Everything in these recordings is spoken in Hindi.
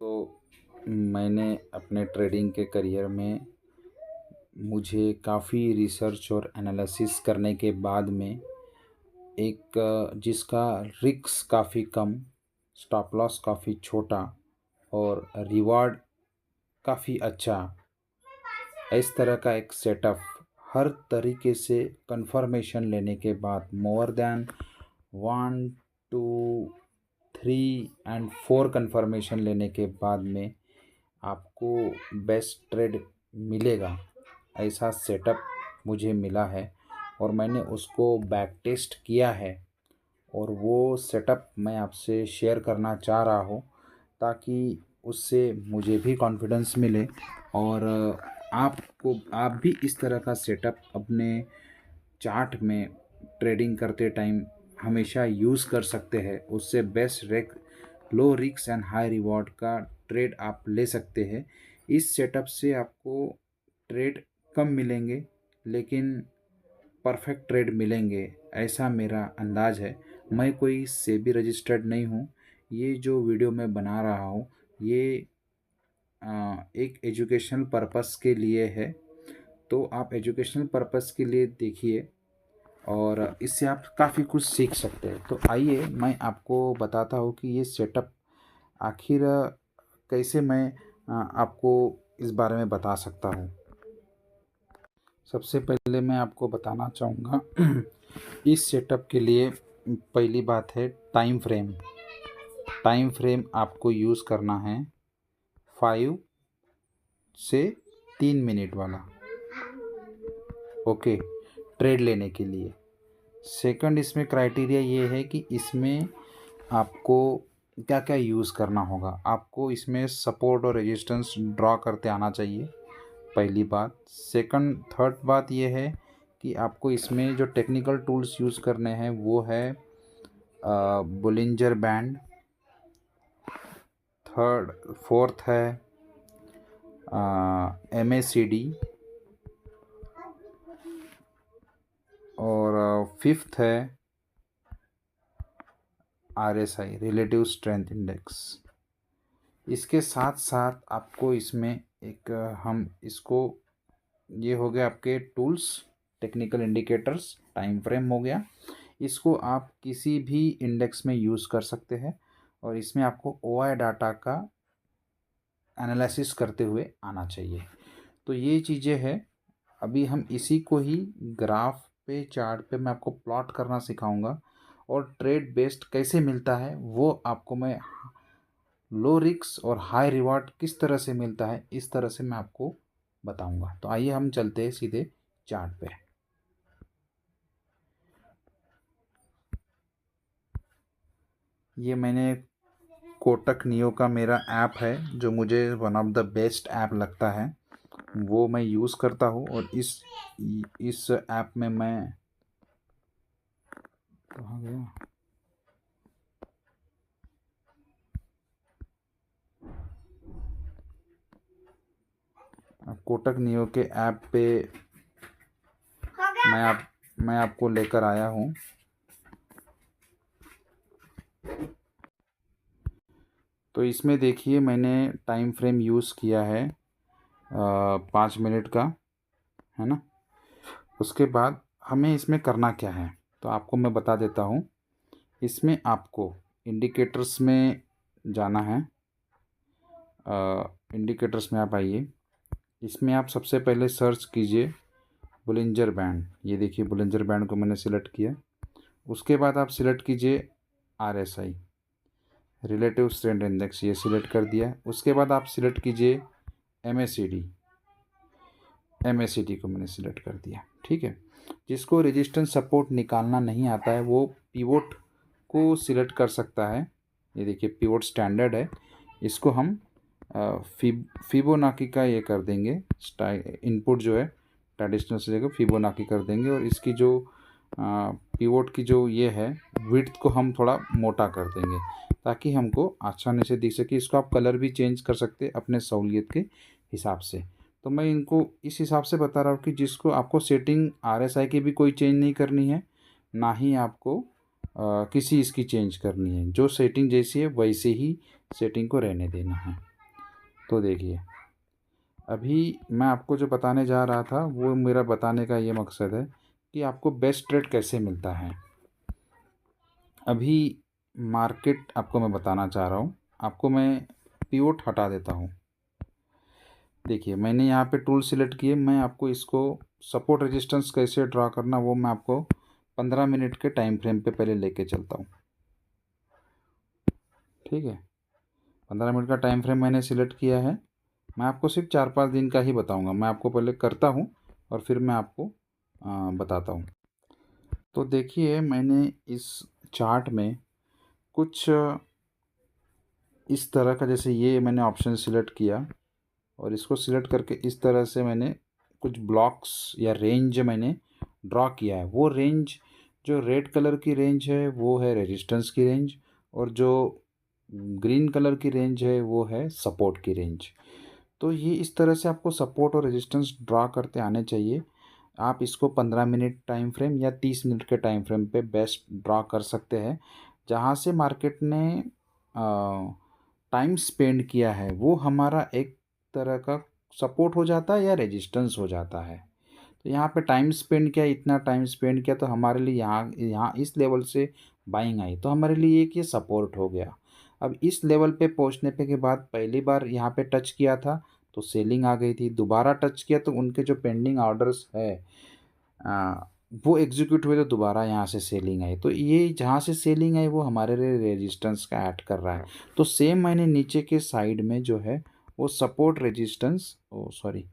तो मैंने अपने ट्रेडिंग के करियर में मुझे काफ़ी रिसर्च और एनालिसिस करने के बाद में एक जिसका रिस्क काफ़ी कम, स्टॉप लॉस काफ़ी छोटा और रिवार्ड काफ़ी अच्छा, इस तरह का एक सेटअप हर तरीके से कंफर्मेशन लेने के बाद मोर देन 1 2 3 और 4 कंफर्मेशन लेने के बाद में आपको बेस्ट ट्रेड मिलेगा, ऐसा सेटअप मुझे मिला है और मैंने उसको बैक टेस्ट किया है। और वो सेटअप मैं आपसे शेयर करना चाह रहा हूँ ताकि उससे मुझे भी कॉन्फिडेंस मिले और आप भी इस तरह का सेटअप अपने चार्ट में ट्रेडिंग करते टाइम हमेशा यूज़ कर सकते हैं। उससे best low risk and high reward का ट्रेड आप ले सकते हैं। इस सेटअप से आपको ट्रेड कम मिलेंगे लेकिन परफेक्ट ट्रेड मिलेंगे, ऐसा मेरा अंदाज़ है। मैं कोई सेबी रजिस्टर्ड नहीं हूँ। ये जो वीडियो मैं बना रहा हूँ ये एक एजुकेशनल पर्पस के लिए है, तो आप एजुकेशनल पर्पस के लिए देखिए और इससे आप काफ़ी कुछ सीख सकते हैं। तो आइए मैं आपको बताता हूँ कि ये सेटअप आखिर कैसे मैं आपको इस बारे में बता सकता हूँ। सबसे पहले मैं आपको बताना चाहूँगा इस सेटअप के लिए पहली बात है टाइम फ्रेम। टाइम फ्रेम आपको यूज़ करना है 5 से 3 मिनट वाला, ओके, ट्रेड लेने के लिए। सेकंड इसमें क्राइटेरिया ये है कि इसमें आपको क्या क्या यूज़ करना होगा। आपको इसमें सपोर्ट और रेजिस्टेंस ड्रॉ करते आना चाहिए, पहली बात। सेकंड थर्ड बात ये है कि आपको इसमें जो टेक्निकल टूल्स यूज़ करने हैं वो है बोलिंजर बैंड। फोर्थ है MACD और फिफ्थ है RSI, रिलेटिव स्ट्रेंथ इंडेक्स। इसके साथ साथ आपको इसमें एक हम इसको ये हो गया आपके tools, technical indicators, time frame हो गया। इसको आप किसी भी इंडेक्स में यूज़ कर सकते हैं और इसमें आपको OI डाटा का एनालिसिस करते हुए आना चाहिए। तो ये चीज़ें हैं। अभी हम इसी को ही ग्राफ पे, चार्ट पे मैं आपको प्लॉट करना सिखाऊंगा और ट्रेड बेस्ड कैसे मिलता है वो आपको मैं लो रिस्क और हाई रिवार्ड किस तरह से मिलता है इस तरह से मैं आपको बताऊंगा। तो आइए हम चलते हैं सीधे चार्ट पे। ये मैंने कोटक नियो का मेरा ऐप है जो मुझे one of the best app लगता है, वो मैं यूज़ करता हूँ। और इस ऐप में मैं कहाँ गया, कोटक नियो के ऐप पे मैं आपको लेकर आया हूँ। तो इसमें देखिए मैंने टाइम फ्रेम यूज़ किया है 5 मिनट का, है ना। उसके बाद हमें इसमें करना क्या है तो आपको मैं बता देता हूँ। इसमें आपको इंडिकेटर्स में जाना है। इंडिकेटर्स में आप आइए। इसमें आप सबसे पहले सर्च कीजिए बोलिंजर बैंड। ये देखिए बोलिंजर बैंड को मैंने सिलेक्ट किया। उसके बाद आप सिलेक्ट कीजिए RSI, रिलेटिव स्ट्रेंथ इंडेक्स, ये सिलेक्ट कर दिया। उसके बाद आप सिलेक्ट कीजिए MACD को मैंने सिलेक्ट कर दिया, ठीक है। जिसको रेजिस्टेंस सपोर्ट निकालना नहीं आता है वो पिवोट को सिलेक्ट कर सकता है। ये देखिए पिवोट स्टैंडर्ड है, इसको हम फिबोनाकी का ये कर देंगे, इनपुट जो है ट्रेडिशनल से जगह फिबोनाकी कर देंगे। और इसकी जो पिवोट की जो ये है विड्थ को हम थोड़ा मोटा कर देंगे ताकि हमको आसानी से दिख सके। इसको आप कलर भी चेंज कर सकते हैं अपने सहूलियत के हिसाब से। तो मैं इनको इस हिसाब से बता रहा हूँ कि जिसको आपको सेटिंग RSI की भी कोई चेंज नहीं करनी है, ना ही आपको किसी इसकी चेंज करनी है। जो सेटिंग जैसी है वैसे ही सेटिंग को रहने देना है। तो देखिए, अभी मैं आपको जो बताने जा रहा था वो मेरा बताने का ये मकसद है कि आपको बेस्ट ट्रेड कैसे मिलता है। अभी मार्केट आपको मैं बताना चाह रहा हूँ। आपको मैं पिवोट हटा देता हूँ। देखिए, मैंने यहाँ पे टूल सिलेक्ट किए। मैं आपको इसको सपोर्ट रेजिस्टेंस कैसे ड्रा करना वो मैं आपको 15 मिनट के टाइम फ्रेम पे पहले लेके चलता हूँ। ठीक है, 15 मिनट का टाइम फ्रेम मैंने सिलेक्ट किया है। मैं आपको सिर्फ 4-5 दिन का ही बताऊँगा। मैं आपको पहले करता हूँ और फिर मैं आपको बताता हूँ। तो देखिए, मैंने इस चार्ट में कुछ इस तरह का, जैसे ये मैंने ऑप्शन सिलेक्ट किया और इसको सिलेक्ट करके इस तरह से मैंने कुछ ब्लॉक्स या रेंज मैंने ड्रॉ किया है। वो रेंज, जो रेड कलर की रेंज है वो है रेजिस्टेंस की रेंज, और जो ग्रीन कलर की रेंज है वो है सपोर्ट की रेंज। तो ये इस तरह से आपको सपोर्ट और रेजिस्टेंस ड्रॉ करते आने चाहिए। आप इसको 15 मिनट टाइम फ्रेम या 30 मिनट के टाइम फ्रेम पे बेस्ट ड्रॉ कर सकते हैं। जहाँ से मार्केट ने टाइम स्पेंड किया है वो हमारा एक तरह का सपोर्ट हो जाता है या रेजिस्टेंस हो जाता है। तो यहाँ पे टाइम स्पेंड किया, इतना टाइम स्पेंड किया, तो हमारे लिए यहाँ यहाँ इस लेवल से बाइंग आई तो हमारे लिए एक ये सपोर्ट हो गया। अब इस लेवल पे पहुँचने पे के बाद पहली बार यहाँ पे टच किया था तो सेलिंग आ गई थी। दोबारा टच किया तो उनके जो पेंडिंग ऑर्डर्स है आ, वो एग्जीक्यूट हुए तो दोबारा यहाँ से सेलिंग आई। तो ये जहाँ से सेलिंग आई वो हमारे लिए रेजिस्टेंस का ऐड कर रहा है। तो सेम मैंने नीचे के साइड में जो है वो सपोर्ट रेजिस्टेंस, ओ सॉरी,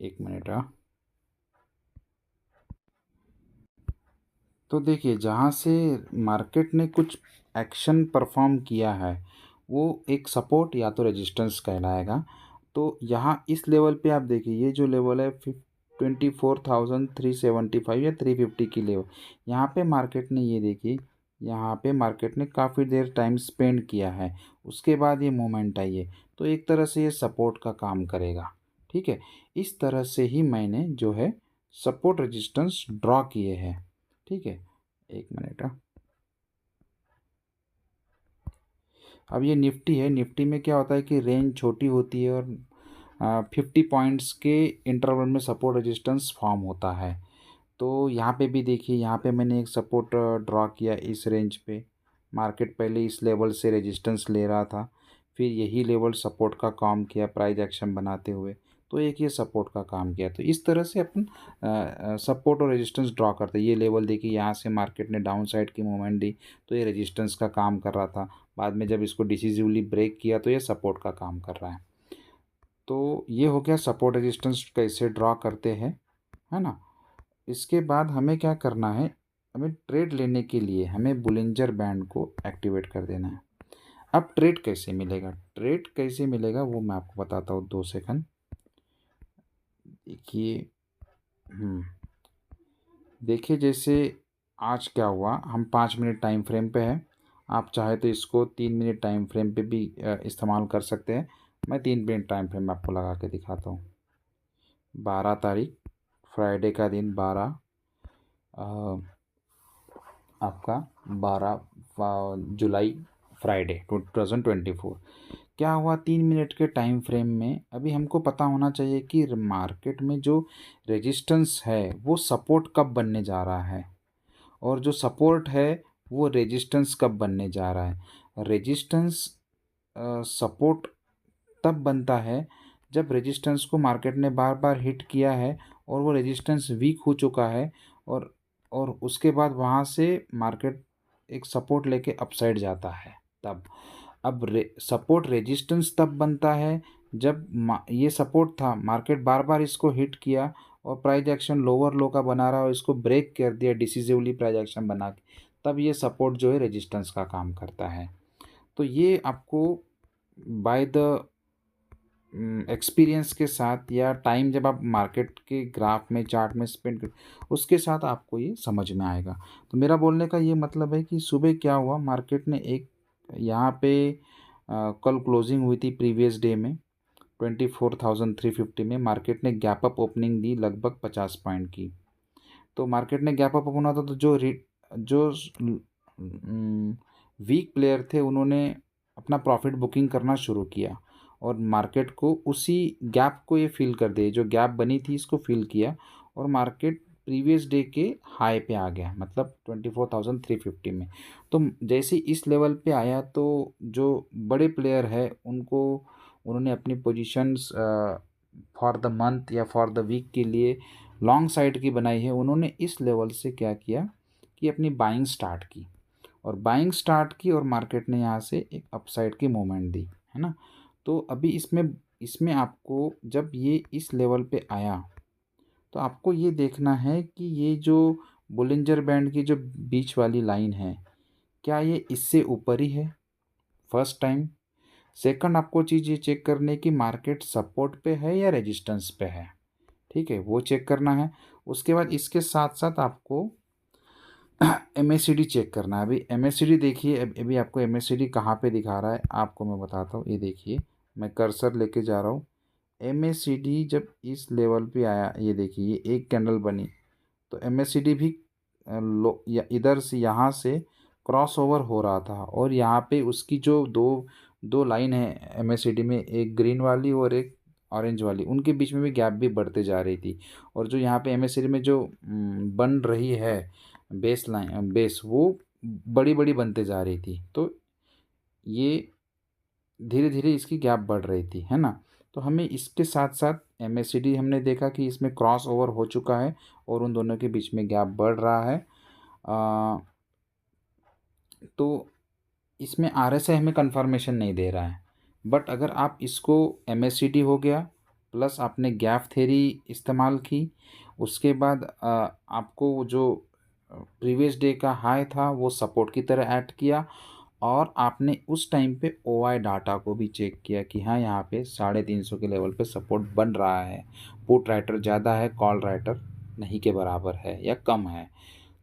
एक मिनट। तो देखिए, जहाँ से मार्केट ने कुछ एक्शन परफॉर्म किया है वो एक सपोर्ट या तो रेजिस्टेंस कहलाएगा। तो यहाँ इस लेवल पे आप देखिए, ये जो लेवल है 24,375 या 350 की लेवल, यहाँ पे मार्केट ने, ये देखिए, यहाँ पे मार्केट ने काफ़ी देर टाइम स्पेंड किया है, उसके बाद ये मूवमेंट आई है। तो एक तरह से ये सपोर्ट का काम करेगा। ठीक है, इस तरह से ही मैंने जो है सपोर्ट रेजिस्टेंस ड्रॉ किए हैं। ठीक है, एक मिनट। अब ये निफ्टी है। निफ्टी में क्या होता है कि रेंज छोटी होती है और 50 पॉइंट्स के इंटरवल में सपोर्ट रेजिस्टेंस फॉर्म होता है। तो यहाँ पे भी देखिए, यहाँ पे मैंने एक सपोर्ट ड्रॉ किया इस रेंज पे। मार्केट पहले इस लेवल से रेजिस्टेंस ले रहा था, फिर यही लेवल सपोर्ट का काम किया प्राइस एक्शन बनाते हुए, तो एक ये सपोर्ट का काम किया। तो इस तरह से अपन सपोर्ट और रेजिस्टेंस ड्रॉ करते हैं। ये लेवल देखिए, यहाँ से मार्केट ने डाउन साइड की मूवमेंट दी तो ये रेजिस्टेंस का काम कर रहा था। बाद में जब इसको डिसिसिवली ब्रेक किया तो ये सपोर्ट का काम कर रहा है। तो ये हो गया सपोर्ट रेजिस्टेंस कैसे ड्रॉ करते हैं, है ना। इसके बाद हमें क्या करना है, हमें ट्रेड लेने के लिए हमें बुलिंजर बैंड को एक्टिवेट कर देना है। अब ट्रेड कैसे मिलेगा, ट्रेड कैसे मिलेगा वो मैं आपको बताता हूँ, 2 सेकंड। देखिए, देखिए, जैसे आज क्या हुआ, हम 5 मिनट टाइम फ्रेम पे है। आप चाहे तो इसको 3 मिनट टाइम फ्रेम पे भी इस्तेमाल कर सकते हैं। मैं 3 मिनट टाइम फ्रेम आपको लगा के दिखाता हूँ। 12 तारीख, फ्राइडे का दिन, 12 आपका 12 जुलाई, फ्राइडे 2024। क्या हुआ, 3 मिनट के टाइम फ्रेम में अभी हमको पता होना चाहिए कि मार्केट में जो रेजिस्टेंस है वो सपोर्ट कब बनने जा रहा है, और जो सपोर्ट है वो रेजिस्टेंस कब बनने जा रहा है। रेजिस्टेंस सपोर्ट तब बनता है जब रेजिस्टेंस को मार्केट ने बार बार हिट किया है और वो रेजिस्टेंस वीक हो चुका है, और उसके बाद वहाँ से मार्केट एक सपोर्ट लेके अपसाइड जाता है तब। अब सपोर्ट रेजिस्टेंस तब बनता है जब ये सपोर्ट था, मार्केट बार बार इसको हिट किया और प्राइस एक्शन लोअर लो का बना रहा और इसको ब्रेक कर दिया डिसिसिवली प्राइस एक्शन बना के, तब ये सपोर्ट जो है रेजिस्टेंस का काम करता है। तो ये आपको बाय द एक्सपीरियंस के साथ या टाइम जब आप मार्केट के ग्राफ में चार्ट में स्पेंड कर, उसके साथ आपको ये समझ में आएगा। तो मेरा बोलने का ये मतलब है कि सुबह क्या हुआ, मार्केट ने एक यहाँ पे कल क्लोजिंग हुई थी प्रीवियस डे में 24,350 में, मार्केट ने गैप अप ओपनिंग दी लगभग 50 पॉइंट की। तो मार्केट ने गैप अप ओपन हुआ था तो जो वीक प्लेयर थे उन्होंने अपना प्रॉफिट बुकिंग करना शुरू किया और मार्केट को उसी गैप को ये फिल कर दे, जो गैप बनी थी इसको फिल किया और मार्केट प्रीवियस डे के हाई पे आ गया, मतलब 24,350 में। तो जैसे इस लेवल पे आया तो जो बड़े प्लेयर है उनको उन्होंने अपनी पोजीशंस फॉर द मंथ या फॉर द वीक के लिए लॉन्ग साइड की बनाई है। उन्होंने इस लेवल से क्या किया कि अपनी बाइंग स्टार्ट की और बाइंग स्टार्ट की और मार्केट ने यहाँ से एक अपसाइड की मूवमेंट दी, है ना। तो अभी इसमें इसमें आपको जब ये इस लेवल पे आया तो आपको ये देखना है कि ये जो बोलिंजर बैंड की जो बीच वाली लाइन है, क्या ये इससे ऊपर ही है, फर्स्ट टाइम। सेकंड, आपको चीज़ ये चेक करने की मार्केट सपोर्ट पे है या रेजिस्टेंस पे है, ठीक है, वो चेक करना है। उसके बाद इसके साथ साथ आपको MACD चेक करना है। अभी MACD देखिए, अभी आपको MACD कहाँ पे दिखा रहा है आपको मैं बताता हूँ। ये देखिए, मैं कर्सर लेके जा रहा हूँ। MACD जब इस लेवल पे आया, ये देखिए ये एक कैंडल बनी, तो MACD भी लो या इधर से यहाँ से क्रॉस ओवर हो रहा था और यहाँ पे उसकी जो दो दो लाइन है MACD में, एक ग्रीन वाली और एक ऑरेंज वाली, उनके बीच में भी गैप भी बढ़ते जा रही थी। और जो यहाँ पे MACD में जो बन रही है बेस लाइन, बेस वो बड़ी बड़ी बनते जा रही थी, तो ये धीरे धीरे इसकी गैप बढ़ रही थी, है ना। तो हमें इसके साथ साथ MACD हमने देखा कि इसमें क्रॉस ओवर हो चुका है और उन दोनों के बीच में गैप बढ़ रहा है। तो इसमें RSI हमें कंफर्मेशन नहीं दे रहा है, बट अगर आप इसको MACD हो गया प्लस आपने गैप थ्योरी इस्तेमाल की, उसके बाद आपको जो प्रीवियस डे का हाई था वो सपोर्ट की तरह ऐड किया और आपने उस टाइम पे OI डाटा को भी चेक किया कि हाँ यहाँ पे 350 के लेवल पे सपोर्ट बन रहा है, पुट राइटर ज़्यादा है, कॉल राइटर नहीं के बराबर है या कम है।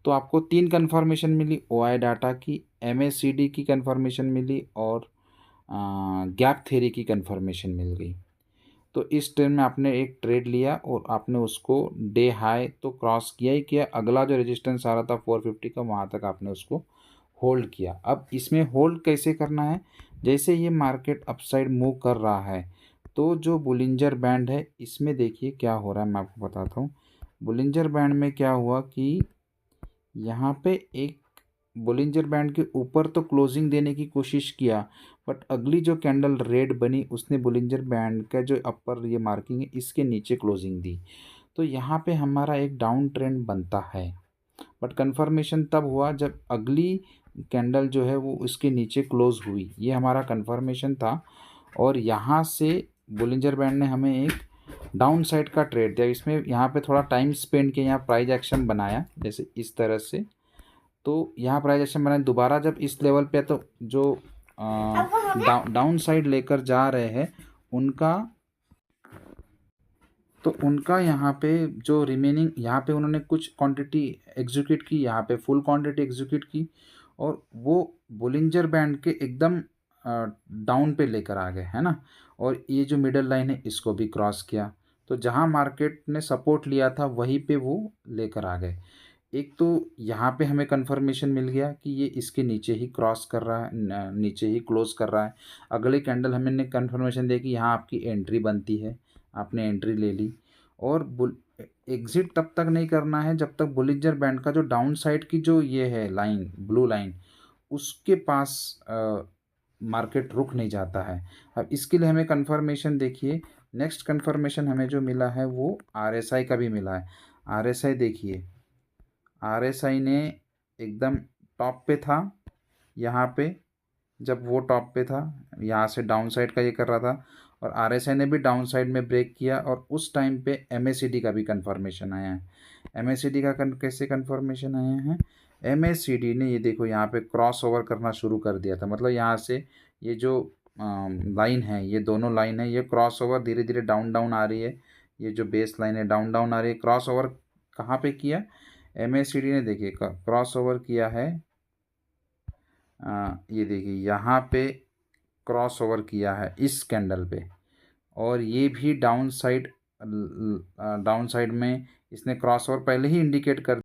तो आपको 3 कन्फर्मेशन मिली, OI डाटा की, MACD की कन्फर्मेशन मिली और गैप थ्योरी की कन्फर्मेशन मिल गई। तो इस ट्रेड में आपने एक ट्रेड लिया और आपने उसको डे हाई तो क्रॉस किया ही किया, अगला जो रेजिस्टेंस आ रहा था 450 का वहाँ तक आपने उसको होल्ड किया। अब इसमें होल्ड कैसे करना है, जैसे ये मार्केट अपसाइड मूव कर रहा है तो जो बुलिंजर बैंड है इसमें देखिए क्या हो रहा है, मैं आपको बताता हूँ। बुलिंजर बैंड में क्या हुआ कि यहाँ पे एक बोलिंजर बैंड के ऊपर तो क्लोजिंग देने की कोशिश किया, बट अगली जो कैंडल रेड बनी उसने बोलिंजर बैंड का जो अपर ये मार्किंग है इसके नीचे क्लोजिंग दी। तो यहाँ पे हमारा एक डाउन ट्रेंड बनता है, बट कंफर्मेशन तब हुआ जब अगली कैंडल जो है वो उसके नीचे क्लोज हुई, ये हमारा कंफर्मेशन था। और यहाँ से बोलिंजर बैंड ने हमें एक डाउन साइड का ट्रेड दिया। इसमें यहाँ पे थोड़ा टाइम स्पेंड किया, यहाँ प्राइस एक्शन बनाया जैसे इस तरह से, तो यहाँ प्राइस एक्शन बनाया दोबारा जब इस लेवल पे, तो जो डाउन साइड लेकर जा रहे हैं उनका, तो उनका यहाँ पे जो रिमेनिंग, यहाँ पे उन्होंने कुछ क्वांटिटी एग्जीक्यूट की, यहाँ पे फुल क्वांटिटी एग्जीक्यूट की और वो बोलिंजर बैंड के एकदम डाउन पे लेकर आ गए, है ना। और ये जो मिडल लाइन है इसको भी क्रॉस किया, तो जहाँ मार्केट ने सपोर्ट लिया था वहीं पे वो लेकर आ गए। एक तो यहाँ पे हमें कंफर्मेशन मिल गया कि ये इसके नीचे ही क्रॉस कर रहा है, नीचे ही क्लोज कर रहा है। अगले कैंडल हमें कंफर्मेशन दे कि यहाँ आपकी एंट्री बनती है, आपने एंट्री ले ली। और एग्जिट तब तक नहीं करना है जब तक बोलिंजर बैंड का जो डाउन साइड की जो ये है लाइन, ब्लू लाइन, उसके पास मार्केट रुक नहीं जाता है। अब इसके लिए हमें कंफर्मेशन देखिए, नेक्स्ट कंफर्मेशन हमें जो मिला है वो RSI का भी मिला है। RSI देखिए, RSI ने एकदम टॉप पे था यहाँ पे, जब वो टॉप पे था यहाँ से डाउन साइड का ये कर रहा था और RSI ने भी डाउन साइड में ब्रेक किया और उस टाइम पे MACD का भी कंफर्मेशन आया है। MACD का कैसे कंफर्मेशन आया है, MACD ने ये देखो यहाँ पे क्रॉस ओवर करना शुरू कर दिया था, मतलब यहाँ से ये जो लाइन है, ये दोनों लाइन है, ये क्रॉस ओवर धीरे धीरे डाउन डाउन आ रही है, ये जो बेस लाइन है डाउन डाउन आ रही है। क्रॉस ओवर कहाँ पे किया, MACD ने देखिए क्रॉस ओवर किया है, ये देखिए यहाँ पे क्रॉस ओवर किया है इस कैंडल पे, और ये भी डाउन साइड में इसने क्रॉस ओवर पहले ही इंडिकेट कर